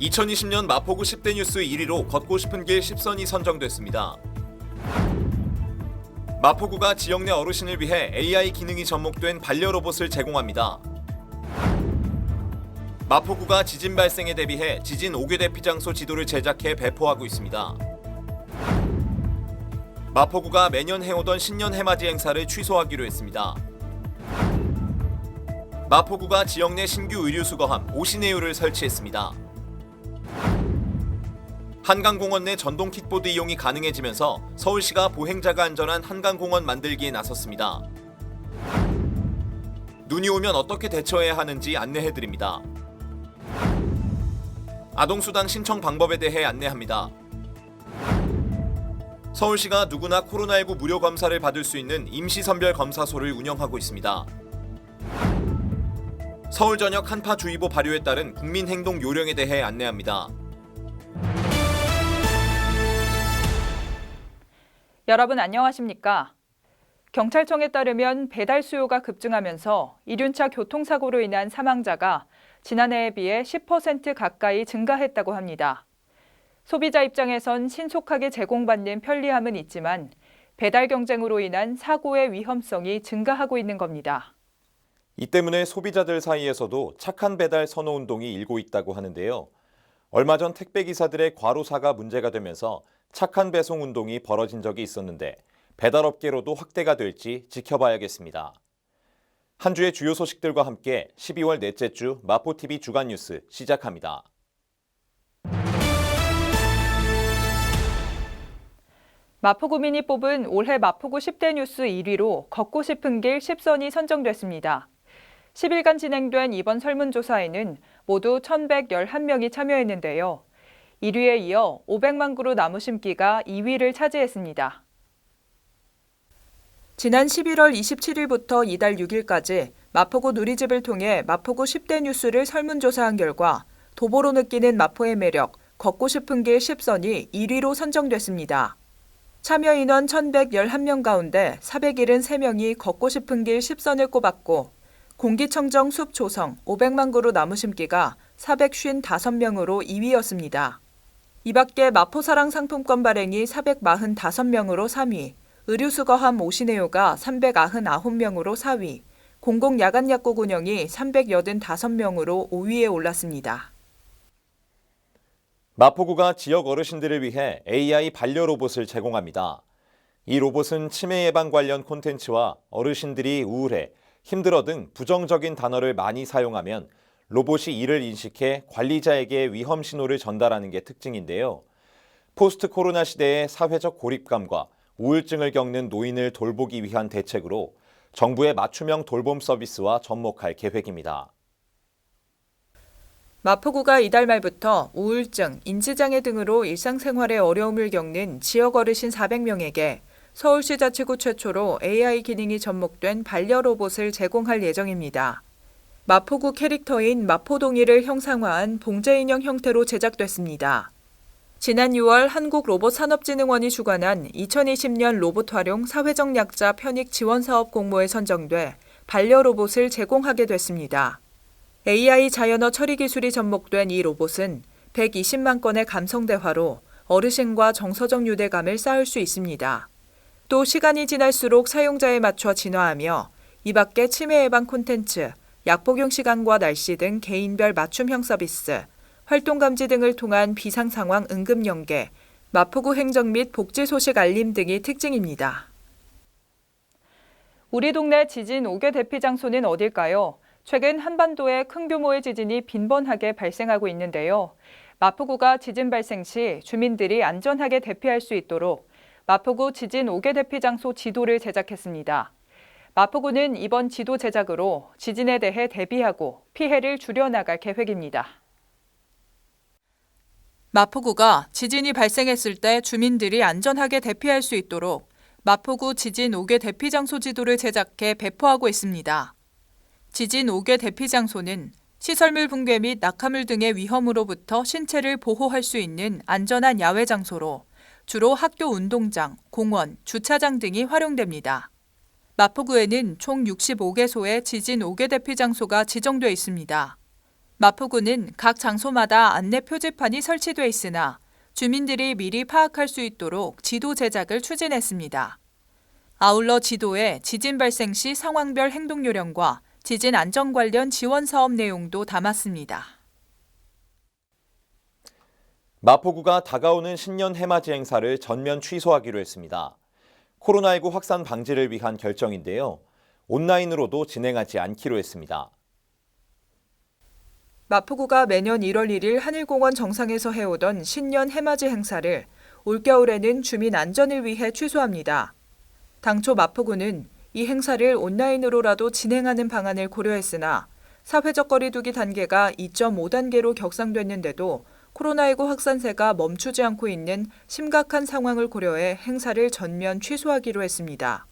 2020년 마포구 10대 뉴스 1위로 걷고 싶은 길 10선이 선정됐습니다. 마포구가 지역 내 어르신을 위해 AI 기능이 접목된 반려로봇을 제공합니다. 마포구가 지진 발생에 대비해 지진 5개 대피 장소 지도를 제작해 배포하고 있습니다. 마포구가 매년 해오던 신년 해맞이 행사를 취소하기로 했습니다. 마포구가 지역 내 신규 의류수거함 오시네요를 설치했습니다. 한강공원 내 전동 킥보드 이용이 가능해지면서 서울시가 보행자가 안전한 한강공원 만들기에 나섰습니다. 눈이 오면 어떻게 대처해야 하는지 안내해드립니다. 아동수당 신청 방법에 대해 안내합니다. 서울시가 누구나 코로나19 무료 검사를 받을 수 있는 임시선별검사소를 운영하고 있습니다. 서울 전역 한파주의보 발효에 따른 국민행동 요령에 대해 안내합니다. 여러분 안녕하십니까? 경찰청에 따르면 배달 수요가 급증하면서 이륜차 교통사고로 인한 사망자가 지난해에 비해 10% 가까이 증가했다고 합니다. 소비자 입장에선 신속하게 제공받는 편리함은 있지만 배달 경쟁으로 인한 사고의 위험성이 증가하고 있는 겁니다. 이 때문에 소비자들 사이에서도 착한 배달 선호 운동이 일고 있다고 하는데요. 얼마 전 택배기사들의 과로사가 문제가 되면서 착한 배송 운동이 벌어진 적이 있었는데 배달업계로도 확대가 될지 지켜봐야겠습니다. 한 주의 주요 소식들과 함께 12월 넷째 주 마포TV 주간 뉴스 시작합니다. 마포구민이 뽑은 올해 마포구 10대 뉴스 1위로 걷고 싶은 길 10선이 선정됐습니다. 10일간 진행된 이번 설문조사에는 모두 1,111명이 참여했는데요. 1위에 이어 500만 그루 나무 심기가 2위를 차지했습니다. 지난 11월 27일부터 이달 6일까지 마포구 누리집을 통해 마포구 10대 뉴스를 설문조사한 결과 도보로 느끼는 마포의 매력, 걷고 싶은 길 10선이 1위로 선정됐습니다. 참여 인원 1,111명 가운데 473명이 걷고 싶은 길 10선을 꼽았고 공기청정 숲 조성 500만 그루 나무 심기가 455명으로 2위였습니다. 이 밖에 마포사랑 상품권 발행이 445명으로 3위, 의류수거함 오시네요가 399명으로 4위, 공공야간약국 운영이 385명으로 5위에 올랐습니다. 마포구가 지역 어르신들을 위해 AI 반려로봇을 제공합니다. 이 로봇은 치매 예방 관련 콘텐츠와 어르신들이 우울해, 힘들어 등 부정적인 단어를 많이 사용하면 로봇이 이를 인식해 관리자에게 위험 신호를 전달하는 게 특징인데요. 포스트 코로나 시대의 사회적 고립감과 우울증을 겪는 노인을 돌보기 위한 대책으로 정부의 맞춤형 돌봄 서비스와 접목할 계획입니다. 마포구가 이달 말부터 우울증, 인지장애 등으로 일상생활에 어려움을 겪는 지역 어르신 400명에게 서울시 자치구 최초로 AI 기능이 접목된 반려로봇을 제공할 예정입니다. 마포구 캐릭터인 마포동이를 형상화한 봉제인형 형태로 제작됐습니다. 지난 6월 한국로봇산업진흥원이 주관한 2020년 로봇 활용 사회적 약자 편익 지원 사업 공모에 선정돼 반려로봇을 제공하게 됐습니다. AI 자연어 처리 기술이 접목된 이 로봇은 120만 건의 감성 대화로 어르신과 정서적 유대감을 쌓을 수 있습니다. 또 시간이 지날수록 사용자에 맞춰 진화하며 이 밖에 치매 예방 콘텐츠, 약 복용 시간과 날씨 등 개인별 맞춤형 서비스, 활동 감지 등을 통한 비상 상황 응급 연계, 마포구 행정 및 복지 소식 알림 등이 특징입니다. 우리 동네 지진 5개 대피 장소는 어딜까요? 최근 한반도에 큰 규모의 지진이 빈번하게 발생하고 있는데요. 마포구가 지진 발생 시 주민들이 안전하게 대피할 수 있도록 마포구 지진 5개 대피 장소 지도를 제작했습니다. 마포구는 이번 지도 제작으로 지진에 대해 대비하고 피해를 줄여나갈 계획입니다. 마포구가 지진이 발생했을 때 주민들이 안전하게 대피할 수 있도록 마포구 지진 5개 대피 장소 지도를 제작해 배포하고 있습니다. 지진 5개 대피 장소는 시설물 붕괴 및 낙하물 등의 위험으로부터 신체를 보호할 수 있는 안전한 야외 장소로 주로 학교 운동장, 공원, 주차장 등이 활용됩니다. 마포구에는 총 65개소의 지진 5개 대피 장소가 지정돼 있습니다. 마포구는 각 장소마다 안내 표지판이 설치돼 있으나 주민들이 미리 파악할 수 있도록 지도 제작을 추진했습니다. 아울러 지도에 지진 발생 시 상황별 행동 요령과 지진 안전 관련 지원 사업 내용도 담았습니다. 마포구가 다가오는 신년 해맞이 행사를 전면 취소하기로 했습니다. 코로나19 확산 방지를 위한 결정인데요. 온라인으로도 진행하지 않기로 했습니다. 마포구가 매년 1월 1일 하늘공원 정상에서 해오던 신년 해맞이 행사를 올겨울에는 주민 안전을 위해 취소합니다. 당초 마포구는 이 행사를 온라인으로라도 진행하는 방안을 고려했으나 사회적 거리두기 단계가 2.5단계로 격상됐는데도 코로나19 확산세가 멈추지 않고 있는 심각한 상황을 고려해 행사를 전면 취소하기로 했습니다.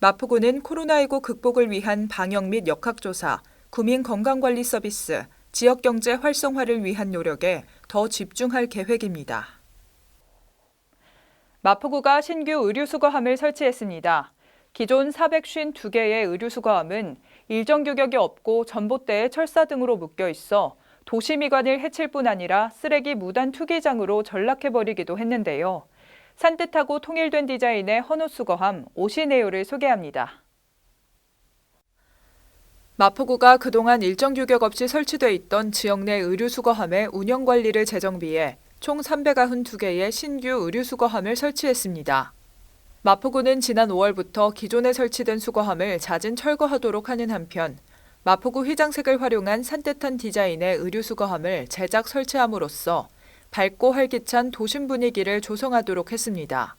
마포구는 코로나19 극복을 위한 방역 및 역학조사, 구민 건강관리 서비스, 지역경제 활성화를 위한 노력에 더 집중할 계획입니다. 마포구가 신규 의류수거함을 설치했습니다. 기존 452개의 의류수거함은 일정 규격이 없고 전봇대에 철사 등으로 묶여 있어 도시미관을 해칠 뿐 아니라 쓰레기 무단 투기장으로 전락해버리기도 했는데요. 산뜻하고 통일된 디자인의 헌옷수거함 오시네요를 소개합니다. 마포구가 그동안 일정 규격 없이 설치돼 있던 지역 내 의류수거함의 운영관리를 재정비해 총 392개의 신규 의류수거함을 설치했습니다. 마포구는 지난 5월부터 기존에 설치된 수거함을 잦은 철거하도록 하는 한편 마포구 휘장색을 활용한 산뜻한 디자인의 의류수거함을 제작 설치함으로써 밝고 활기찬 도심 분위기를 조성하도록 했습니다.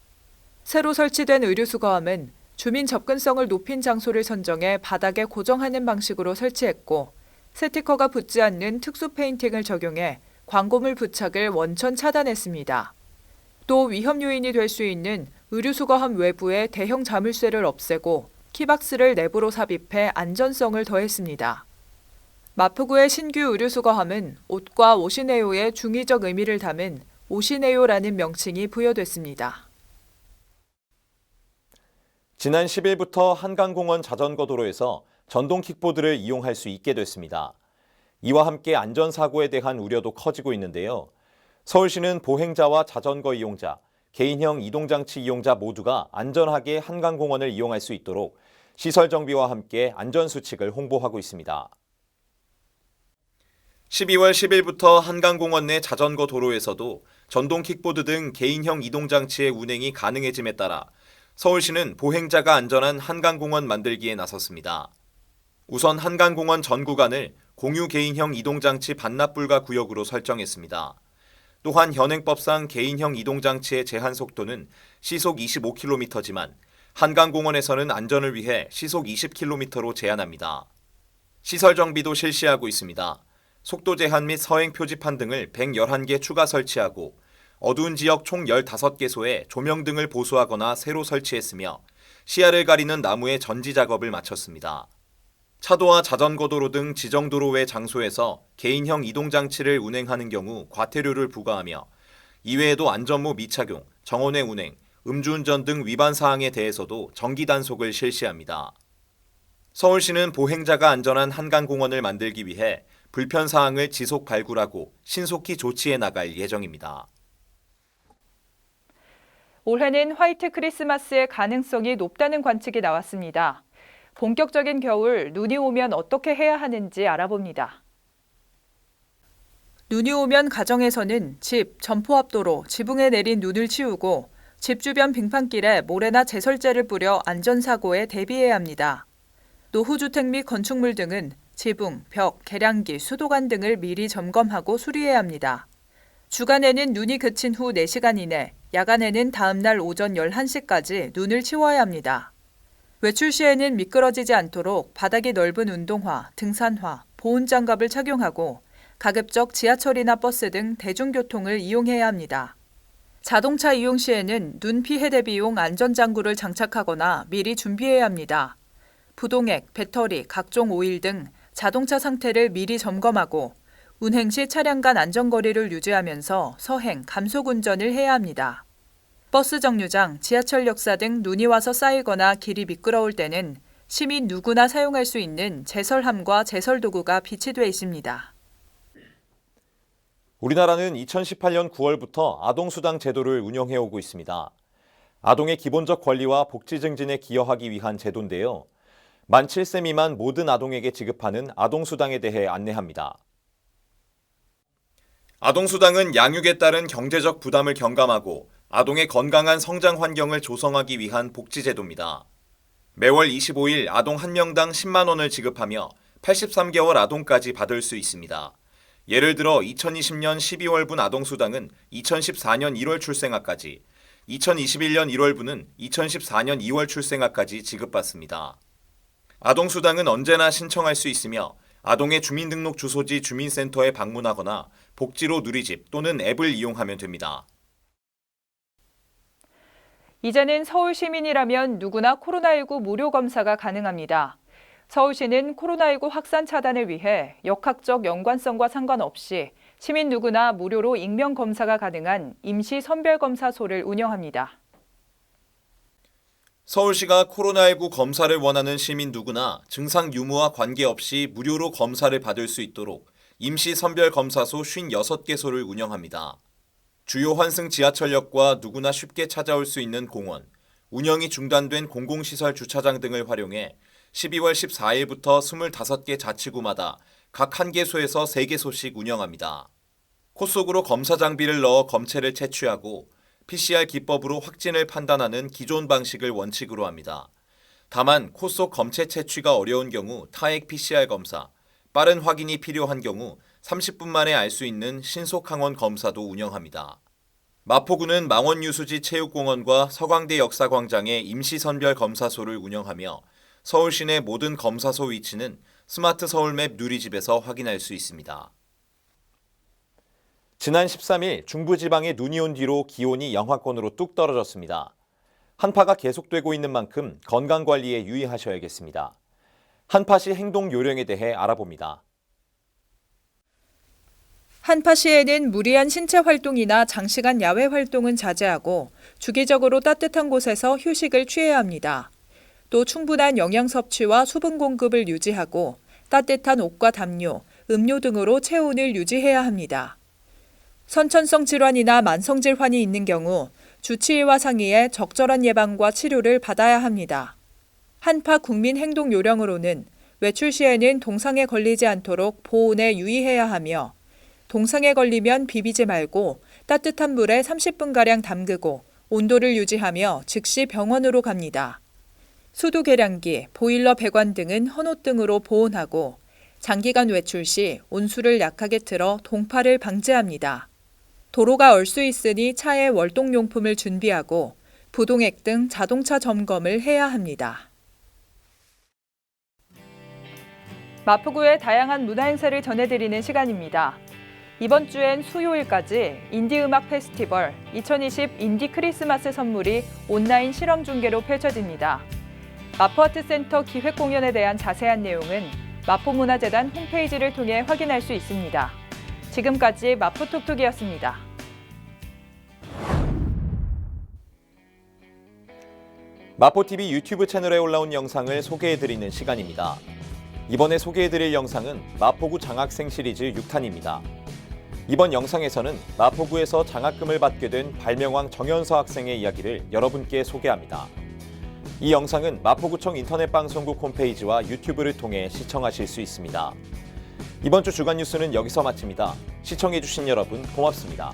새로 설치된 의류수거함은 주민 접근성을 높인 장소를 선정해 바닥에 고정하는 방식으로 설치했고 스티커가 붙지 않는 특수 페인팅을 적용해 광고물 부착을 원천 차단했습니다. 또 위험 요인이 될 수 있는 의류수거함 외부의 대형 자물쇠를 없애고 키박스를 내부로 삽입해 안전성을 더했습니다. 마포구의 신규 의류수거함은 옷과 오시네요의 중의적 의미를 담은 오시네요라는 명칭이 부여됐습니다. 지난 10일부터 한강공원 자전거 도로에서 전동 킥보드를 이용할 수 있게 됐습니다. 이와 함께 안전사고에 대한 우려도 커지고 있는데요. 서울시는 보행자와 자전거 이용자, 개인형 이동장치 이용자 모두가 안전하게 한강공원을 이용할 수 있도록 시설 정비와 함께 안전수칙을 홍보하고 있습니다. 12월 10일부터 한강공원 내 자전거 도로에서도 전동 킥보드 등 개인형 이동장치의 운행이 가능해짐에 따라 서울시는 보행자가 안전한 한강공원 만들기에 나섰습니다. 우선 한강공원 전 구간을 공유 개인형 이동장치 반납불가 구역으로 설정했습니다. 또한 현행법상 개인형 이동장치의 제한 속도는 시속 25km지만 한강공원에서는 안전을 위해 시속 20km로 제한합니다. 시설 정비도 실시하고 있습니다. 속도 제한 및 서행 표지판 등을 111개 추가 설치하고 어두운 지역 총 15개소에 조명 등을 보수하거나 새로 설치했으며 시야를 가리는 나무의 전지 작업을 마쳤습니다. 차도와 자전거 도로 등 지정도로 외 장소에서 개인형 이동장치를 운행하는 경우 과태료를 부과하며 이외에도 안전모 미착용, 정원외 운행, 음주운전 등 위반 사항에 대해서도 정기 단속을 실시합니다. 서울시는 보행자가 안전한 한강공원을 만들기 위해 불편 사항을 지속 발굴하고 신속히 조치해 나갈 예정입니다. 올해는 화이트 크리스마스의 가능성이 높다는 관측이 나왔습니다. 본격적인 겨울, 눈이 오면 어떻게 해야 하는지 알아봅니다. 눈이 오면 가정에서는 집, 점포 앞 도로, 지붕에 내린 눈을 치우고 집 주변 빙판길에 모래나 제설제를 뿌려 안전사고에 대비해야 합니다. 노후주택 및 건축물 등은 지붕, 벽, 계량기, 수도관 등을 미리 점검하고 수리해야 합니다. 주간에는 눈이 그친 후 4시간 이내, 야간에는 다음 날 오전 11시까지 눈을 치워야 합니다. 외출 시에는 미끄러지지 않도록 바닥이 넓은 운동화, 등산화, 보온장갑을 착용하고 가급적 지하철이나 버스 등 대중교통을 이용해야 합니다. 자동차 이용 시에는 눈 피해 대비용 안전장구를 장착하거나 미리 준비해야 합니다. 부동액, 배터리, 각종 오일 등 자동차 상태를 미리 점검하고 운행 시 차량 간 안전거리를 유지하면서 서행, 감속 운전을 해야 합니다. 버스 정류장, 지하철 역사 등 눈이 와서 쌓이거나 길이 미끄러울 때는 시민 누구나 사용할 수 있는 제설함과 제설도구가 비치돼 있습니다. 우리나라는 2018년 9월부터 아동수당 제도를 운영해오고 있습니다. 아동의 기본적 권리와 복지 증진에 기여하기 위한 제도인데요. 만 7세 미만 모든 아동에게 지급하는 아동수당에 대해 안내합니다. 아동수당은 양육에 따른 경제적 부담을 경감하고 아동의 건강한 성장 환경을 조성하기 위한 복지제도입니다. 매월 25일 아동 1명당 10만 원을 지급하며 83개월 아동까지 받을 수 있습니다. 예를 들어 2020년 12월분 아동수당은 2014년 1월 출생아까지, 2021년 1월분은 2014년 2월 출생아까지 지급받습니다. 아동수당은 언제나 신청할 수 있으며 아동의 주민등록 주소지 주민센터에 방문하거나 복지로 누리집 또는 앱을 이용하면 됩니다. 이제는 서울 시민이라면 누구나 코로나19 무료 검사가 가능합니다. 서울시는 코로나19 확산 차단을 위해 역학적 연관성과 상관없이 시민 누구나 무료로 익명 검사가 가능한 임시 선별검사소를 운영합니다. 서울시가 코로나19 검사를 원하는 시민 누구나 증상 유무와 관계없이 무료로 검사를 받을 수 있도록 임시 선별검사소 56개소를 운영합니다. 주요 환승 지하철역과 누구나 쉽게 찾아올 수 있는 공원, 운영이 중단된 공공시설 주차장 등을 활용해 12월 14일부터 25개 자치구마다 각 1개소에서 3개소씩 운영합니다. 코 속으로 검사 장비를 넣어 검체를 채취하고 PCR 기법으로 확진을 판단하는 기존 방식을 원칙으로 합니다. 다만 코 속 검체 채취가 어려운 경우 타액 PCR 검사, 빠른 확인이 필요한 경우 30분 만에 알 수 있는 신속항원 검사도 운영합니다. 마포구는 망원유수지 체육공원과 서광대 역사광장에 임시선별 검사소를 운영하며 서울 시내 모든 검사소 위치는 스마트 서울맵 누리집에서 확인할 수 있습니다. 지난 13일 중부지방에 눈이 온 뒤로 기온이 영하권으로 뚝 떨어졌습니다. 한파가 계속되고 있는 만큼 건강관리에 유의하셔야겠습니다. 한파시 행동 요령에 대해 알아봅니다. 한파시에는 무리한 신체 활동이나 장시간 야외 활동은 자제하고 주기적으로 따뜻한 곳에서 휴식을 취해야 합니다. 또 충분한 영양 섭취와 수분 공급을 유지하고 따뜻한 옷과 담요, 음료 등으로 체온을 유지해야 합니다. 선천성 질환이나 만성질환이 있는 경우 주치의와 상의해 적절한 예방과 치료를 받아야 합니다. 한파 국민 행동 요령으로는 외출 시에는 동상에 걸리지 않도록 보온에 유의해야 하며 동상에 걸리면 비비지 말고 따뜻한 물에 30분가량 담그고 온도를 유지하며 즉시 병원으로 갑니다. 수도 계량기, 보일러 배관 등은 헌옷 등으로 보온하고 장기간 외출 시 온수를 약하게 틀어 동파를 방지합니다. 도로가 얼 수 있으니 차에 월동용품을 준비하고 부동액 등 자동차 점검을 해야 합니다. 마포구의 다양한 문화행사를 전해드리는 시간입니다. 이번 주엔 수요일까지 인디음악 페스티벌 2020 인디 크리스마스 선물이 온라인 실황 중계로 펼쳐집니다. 마포아트센터 기획 공연에 대한 자세한 내용은 마포문화재단 홈페이지를 통해 확인할 수 있습니다. 지금까지 마포톡톡이었습니다. 마포TV 유튜브 채널에 올라온 영상을 소개해드리는 시간입니다. 이번에 소개해드릴 영상은 마포구 장학생 시리즈 6탄입니다. 이번 영상에서는 마포구에서 장학금을 받게 된 발명왕 정현서 학생의 이야기를 여러분께 소개합니다. 이 영상은 마포구청 인터넷 방송국 홈페이지와 유튜브를 통해 시청하실 수 있습니다. 이번 주 주간 뉴스는 여기서 마칩니다. 시청해주신 여러분 고맙습니다.